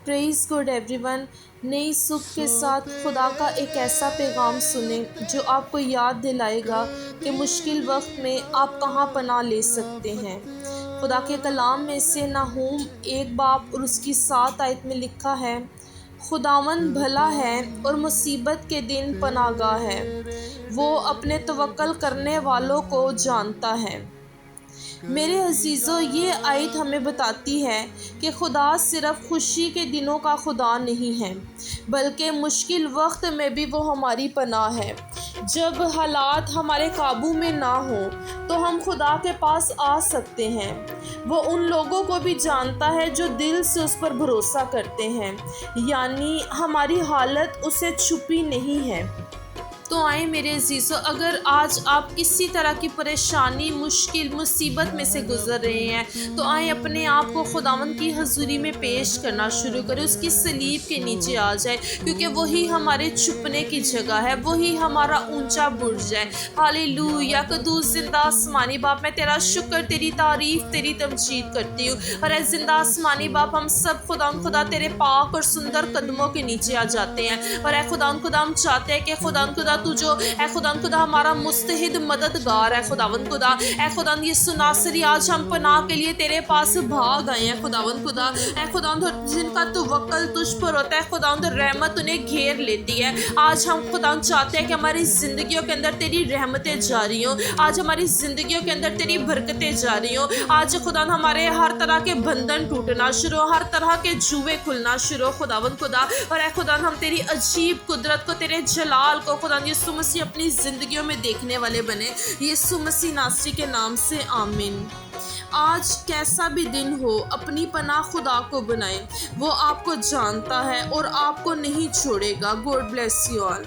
پریز good every one. نئی صبح کے ساتھ خدا کا ایک ایسا پیغام سنیں جو آپ کو یاد دلائے گا کہ مشکل وقت میں آپ کہاں پناہ لے سکتے ہیں۔ خدا کے کلام میں سے نحوم 1 اور اس کی 7 آیت میں لکھا ہے، خداوند بھلا ہے اور مصیبت کے دن پناہ گاہ ہے، وہ اپنے توکل کرنے والوں کو جانتا ہے۔ میرے عزیزو، یہ آیت ہمیں بتاتی ہے کہ خدا صرف خوشی کے دنوں کا خدا نہیں ہے، بلکہ مشکل وقت میں بھی وہ ہماری پناہ ہے۔ جب حالات ہمارے قابو میں نہ ہوں تو ہم خدا کے پاس آ سکتے ہیں۔ وہ ان لوگوں کو بھی جانتا ہے جو دل سے اس پر بھروسہ کرتے ہیں، یعنی ہماری حالت اسے چھپی نہیں ہے۔ تو آئیں میرے عزیزو، اگر آج آپ کسی طرح کی پریشانی، مشکل، مصیبت میں سے گزر رہے ہیں تو آئیں اپنے آپ کو خداوند کی حضوری میں پیش کرنا شروع کریں، اس کی صلیب کے نیچے آ جائیں، کیونکہ وہی ہمارے چھپنے کی جگہ ہے، وہی ہمارا اونچا برج ہے۔ ہاللیلویا۔ قدوس زندہ آسمانی باپ، میں تیرا شکر، تیری تعریف، تیری تمجید کرتی ہوں، اور اے زندہ آسمانی باپ، ہم سب خدا تیرے پاک اور سندر قدموں کے نیچے آ جاتے ہیں، اور اے خدا ہم چاہتے ہیں کہ خدا تو جو اے خدا ہمارا مستعد مددگار ہے، خدا اے خدا یسوع ناصری، آج ہم پناہ کے لیے تیرے پاس بھاگ آئے ہیں، خدا اے خدا جن کا توکل تجھ پر ہوتا ہے، خدا رحمت انہیں گھیر لیتی ہے۔ آج ہم خدا چاہتے ہیں کہ ہماری زندگیوں کے اندر تیری رحمتیں جاری ہوں، آج ہماری زندگیوں کے اندر تیری برکتیں جاری ہوں، آج خدا ہمارے ہر طرح کے بندھن ٹوٹنا شروع، ہر طرح کے جوئے کھلنا شروع، خدا اور اے خدا ہم تیری عجیب قدرت کو، تیرے جلال کو خدا یسوع مسیح اپنی زندگیوں میں دیکھنے والے بنے، یسوع مسیح ناصری کے نام سے آمین۔ آج کیسا بھی دن ہو، اپنی پناہ خدا کو بنائیں، وہ آپ کو جانتا ہے اور آپ کو نہیں چھوڑے گا۔ God bless you all.